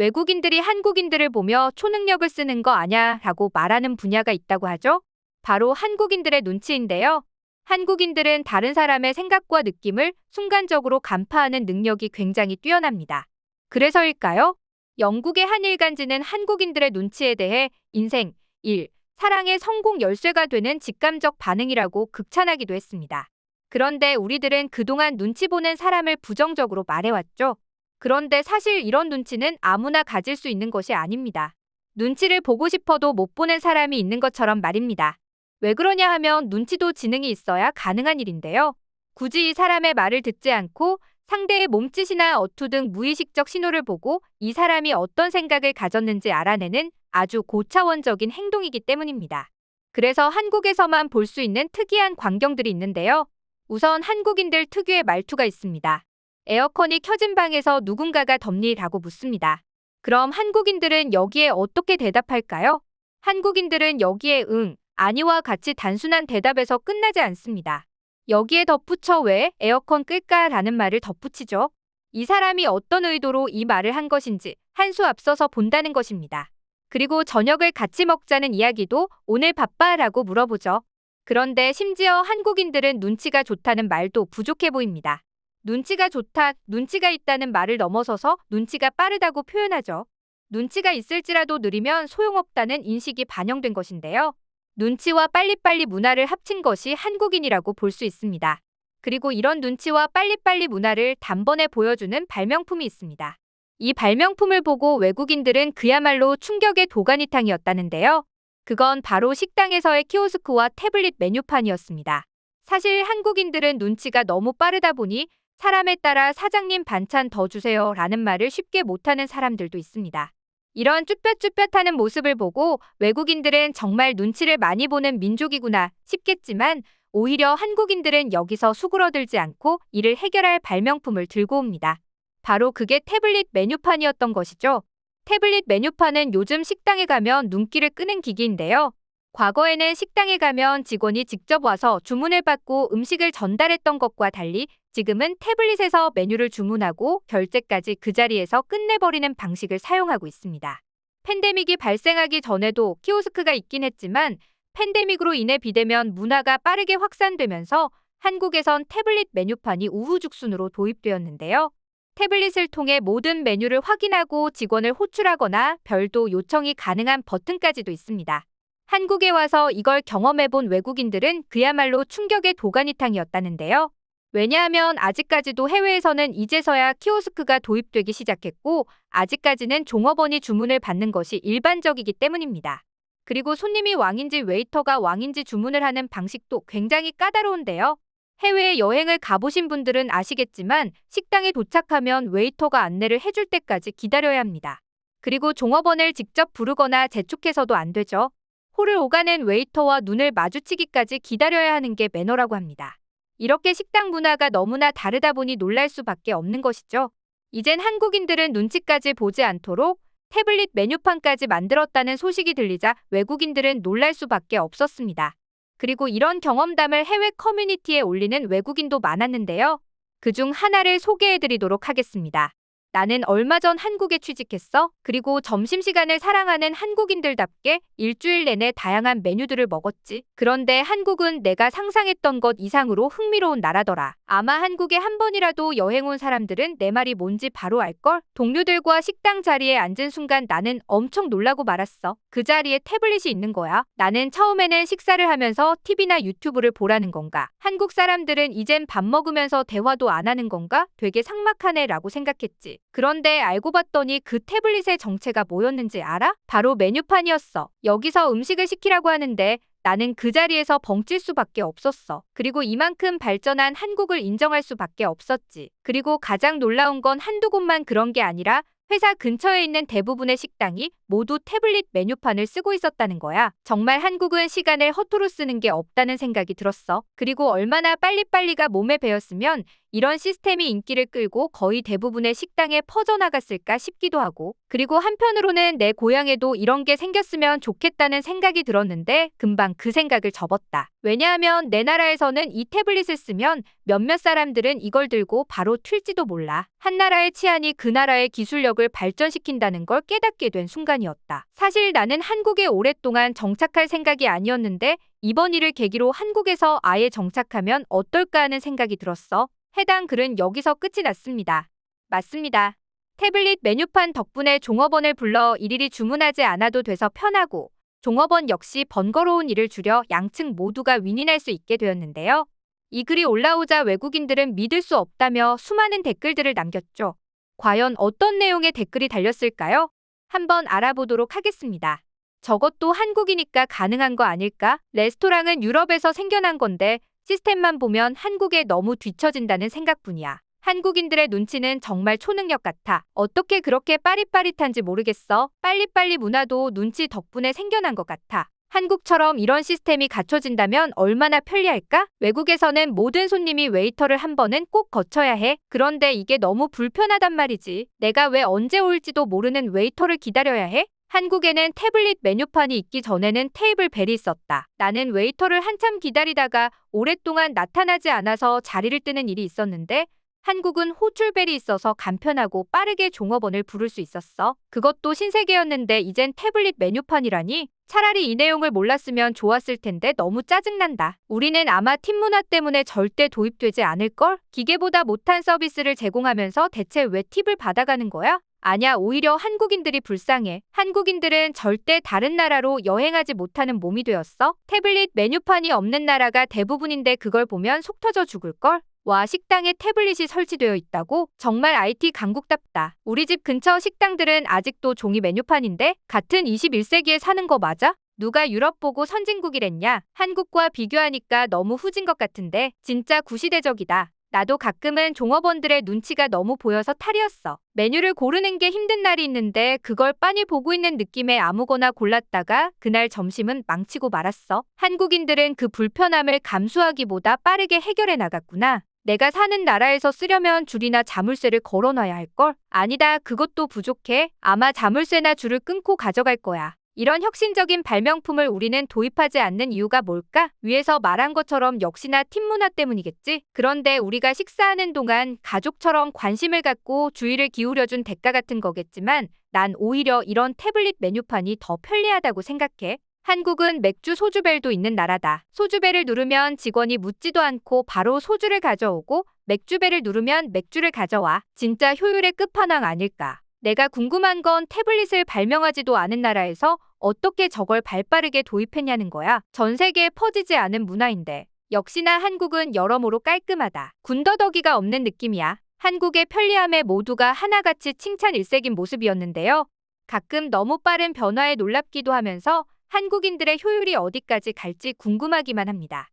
외국인들이 한국인들을 보며 초능력을 쓰는 거 아냐 라고 말하는 분야가 있다고 하죠. 바로 한국인들의 눈치인데요. 한국인들은 다른 사람의 생각과 느낌을 순간적으로 간파하는 능력이 굉장히 뛰어납니다. 그래서일까요? 영국의 한 일간지는 한국인들의 눈치에 대해 인생, 일, 사랑의 성공 열쇠가 되는 직감적 반응이라고 극찬하기도 했습니다. 그런데 우리들은 그동안 눈치 보는 사람을 부정적으로 말해왔죠. 그런데 사실 이런 눈치는 아무나 가질 수 있는 것이 아닙니다. 눈치를 보고 싶어도 못 보는 사람이 있는 것처럼 말입니다. 왜 그러냐 하면 눈치도 지능이 있어야 가능한 일인데요. 굳이 이 사람의 말을 듣지 않고 상대의 몸짓이나 어투 등 무의식적 신호를 보고 이 사람이 어떤 생각을 가졌는지 알아내는 아주 고차원적인 행동이기 때문입니다. 그래서 한국에서만 볼 수 있는 특이한 광경들이 있는데요. 우선 한국인들 특유의 말투가 있습니다. 에어컨이 켜진 방에서 누군가가 덥니?라고 묻습니다. 그럼 한국인들은 여기에 어떻게 대답할까요? 한국인들은 여기에 응, 아니와 같이 단순한 대답에서 끝나지 않습니다. 여기에 덧붙여 왜 에어컨 끌까? 라는 말을 덧붙이죠. 이 사람이 어떤 의도로 이 말을 한 것인지 한 수 앞서서 본다는 것입니다. 그리고 저녁을 같이 먹자는 이야기도 오늘 바빠? 라고 물어보죠. 그런데 심지어 한국인들은 눈치가 좋다는 말도 부족해 보입니다. 눈치가 좋다, 눈치가 있다는 말을 넘어서서 눈치가 빠르다고 표현하죠. 눈치가 있을지라도 느리면 소용없다는 인식이 반영된 것인데요. 눈치와 빨리빨리 문화를 합친 것이 한국인이라고 볼 수 있습니다. 그리고 이런 눈치와 빨리빨리 문화를 단번에 보여주는 발명품이 있습니다. 이 발명품을 보고 외국인들은 그야말로 충격의 도가니탕이었다는데요. 그건 바로 식당에서의 키오스크와 태블릿 메뉴판이었습니다. 사실 한국인들은 눈치가 너무 빠르다 보니 사람에 따라 사장님 반찬 더 주세요 라는 말을 쉽게 못하는 사람들도 있습니다. 이런 쭈뼛쭈뼛하는 모습을 보고 외국인들은 정말 눈치를 많이 보는 민족이구나 싶겠지만 오히려 한국인들은 여기서 수그러들지 않고 이를 해결할 발명품을 들고 옵니다. 바로 그게 태블릿 메뉴판이었던 것이죠. 태블릿 메뉴판은 요즘 식당에 가면 눈길을 끄는 기기인데요. 과거에는 식당에 가면 직원이 직접 와서 주문을 받고 음식을 전달했던 것과 달리 지금은 태블릿에서 메뉴를 주문하고 결제까지 그 자리에서 끝내버리는 방식을 사용하고 있습니다. 팬데믹이 발생하기 전에도 키오스크가 있긴 했지만 팬데믹으로 인해 비대면 문화가 빠르게 확산되면서 한국에선 태블릿 메뉴판이 우후죽순으로 도입되었는데요. 태블릿을 통해 모든 메뉴를 확인하고 직원을 호출하거나 별도 요청이 가능한 버튼까지도 있습니다. 한국에 와서 이걸 경험해본 외국인들은 그야말로 충격의 도가니탕이었다는데요. 왜냐하면 아직까지도 해외에서는 이제서야 키오스크가 도입되기 시작했고 아직까지는 종업원이 주문을 받는 것이 일반적이기 때문입니다. 그리고 손님이 왕인지 웨이터가 왕인지 주문을 하는 방식도 굉장히 까다로운데요. 해외에 여행을 가보신 분들은 아시겠지만 식당에 도착하면 웨이터가 안내를 해줄 때까지 기다려야 합니다. 그리고 종업원을 직접 부르거나 재촉해서도 안 되죠. 홀을 오가는 웨이터와 눈을 마주치기까지 기다려야 하는 게 매너라고 합니다. 이렇게 식당 문화가 너무나 다르다 보니 놀랄 수밖에 없는 것이죠. 이젠 한국인들은 눈치까지 보지 않도록 태블릿 메뉴판까지 만들었다는 소식이 들리자 외국인들은 놀랄 수밖에 없었습니다. 그리고 이런 경험담을 해외 커뮤니티에 올리는 외국인도 많았는데요. 그중 하나를 소개해드리도록 하겠습니다. 나는 얼마 전 한국에 취직했어. 그리고 점심시간을 사랑하는 한국인들답게 일주일 내내 다양한 메뉴들을 먹었지. 그런데 한국은 내가 상상했던 것 이상으로 흥미로운 나라더라. 아마 한국에 한 번이라도 여행 온 사람들은 내 말이 뭔지 바로 알걸? 동료들과 식당 자리에 앉은 순간 나는 엄청 놀라고 말았어. 그 자리에 태블릿이 있는 거야. 나는 처음에는 식사를 하면서 TV나 유튜브를 보라는 건가? 한국 사람들은 이젠 밥 먹으면서 대화도 안 하는 건가? 되게 삭막하네 라고 생각했지. 그런데 알고 봤더니 그 태블릿의 정체가 뭐였는지 알아? 바로 메뉴판이었어. 여기서 음식을 시키라고 하는데 나는 그 자리에서 벙찔 수밖에 없었어. 그리고 이만큼 발전한 한국을 인정할 수밖에 없었지. 그리고 가장 놀라운 건 한두 곳만 그런 게 아니라 회사 근처에 있는 대부분의 식당이 모두 태블릿 메뉴판을 쓰고 있었다는 거야. 정말 한국은 시간을 허투루 쓰는 게 없다는 생각이 들었어. 그리고 얼마나 빨리빨리가 몸에 배었으면 이런 시스템이 인기를 끌고 거의 대부분의 식당에 퍼져나갔을까 싶기도 하고, 그리고 한편으로는 내 고향에도 이런 게 생겼으면 좋겠다는 생각이 들었는데 금방 그 생각을 접었다. 왜냐하면 내 나라에서는 이 태블릿을 쓰면 몇몇 사람들은 이걸 들고 바로 튈지도 몰라. 한 나라의 치안이 그 나라의 기술력을 발전시킨다는 걸 깨닫게 된 순간이었다. 사실 나는 한국에 오랫동안 정착할 생각이 아니었는데 이번 일을 계기로 한국에서 아예 정착하면 어떨까 하는 생각이 들었어. 해당 글은 여기서 끝이 났습니다. 맞습니다. 태블릿 메뉴판 덕분에 종업원을 불러 일일이 주문하지 않아도 돼서 편하고 종업원 역시 번거로운 일을 줄여 양측 모두가 윈윈할 수 있게 되었는데요. 이 글이 올라오자 외국인들은 믿을 수 없다며 수많은 댓글들을 남겼죠. 과연 어떤 내용의 댓글이 달렸을까요? 한번 알아보도록 하겠습니다. 저것도 한국이니까 가능한 거 아닐까? 레스토랑은 유럽에서 생겨난 건데 시스템만 보면 한국에 너무 뒤처진다는 생각뿐이야. 한국인들의 눈치는 정말 초능력 같아. 어떻게 그렇게 빠릿빠릿한지 모르겠어. 빨리빨리 문화도 눈치 덕분에 생겨난 것 같아. 한국처럼 이런 시스템이 갖춰진다면 얼마나 편리할까? 외국에서는 모든 손님이 웨이터를 한 번은 꼭 거쳐야 해. 그런데 이게 너무 불편하단 말이지. 내가 왜 언제 올지도 모르는 웨이터를 기다려야 해? 한국에는 태블릿 메뉴판이 있기 전에는 테이블 벨이 있었다. 나는 웨이터를 한참 기다리다가 오랫동안 나타나지 않아서 자리를 뜨는 일이 있었는데 한국은 호출벨이 있어서 간편하고 빠르게 종업원을 부를 수 있었어. 그것도 신세계였는데 이젠 태블릿 메뉴판이라니? 차라리 이 내용을 몰랐으면 좋았을 텐데 너무 짜증난다. 우리는 아마 팀 문화 때문에 절대 도입되지 않을걸? 기계보다 못한 서비스를 제공하면서 대체 왜 팁을 받아가는 거야? 아냐, 오히려 한국인들이 불쌍해. 한국인들은 절대 다른 나라로 여행하지 못하는 몸이 되었어. 태블릿 메뉴판이 없는 나라가 대부분인데 그걸 보면 속 터져 죽을걸? 와, 식당에 태블릿이 설치되어 있다고? 정말 IT 강국답다. 우리 집 근처 식당들은 아직도 종이 메뉴판인데 같은 21세기에 사는 거 맞아? 누가 유럽 보고 선진국이랬냐? 한국과 비교하니까 너무 후진 것 같은데 진짜 구시대적이다. 나도 가끔은 종업원들의 눈치가 너무 보여서 탈이었어. 메뉴를 고르는 게 힘든 날이 있는데 그걸 빤히 보고 있는 느낌에 아무거나 골랐다가 그날 점심은 망치고 말았어. 한국인들은 그 불편함을 감수하기보다 빠르게 해결해 나갔구나. 내가 사는 나라에서 쓰려면 줄이나 자물쇠를 걸어놔야 할걸? 아니다, 그것도 부족해. 아마 자물쇠나 줄을 끊고 가져갈 거야. 이런 혁신적인 발명품을 우리는 도입하지 않는 이유가 뭘까? 위에서 말한 것처럼 역시나 팀 문화 때문이겠지? 그런데 우리가 식사하는 동안 가족처럼 관심을 갖고 주의를 기울여준 대가 같은 거겠지만 난 오히려 이런 태블릿 메뉴판이 더 편리하다고 생각해. 한국은 맥주 소주벨도 있는 나라다. 소주벨을 누르면 직원이 묻지도 않고 바로 소주를 가져오고 맥주벨을 누르면 맥주를 가져와. 진짜 효율의 끝판왕 아닐까? 내가 궁금한 건 태블릿을 발명하지도 않은 나라에서 어떻게 저걸 발빠르게 도입했냐는 거야. 전 세계에 퍼지지 않은 문화인데. 역시나 한국은 여러모로 깔끔하다. 군더더기가 없는 느낌이야. 한국의 편리함에 모두가 하나같이 칭찬 일색인 모습이었는데요. 가끔 너무 빠른 변화에 놀랍기도 하면서 한국인들의 효율이 어디까지 갈지 궁금하기만 합니다.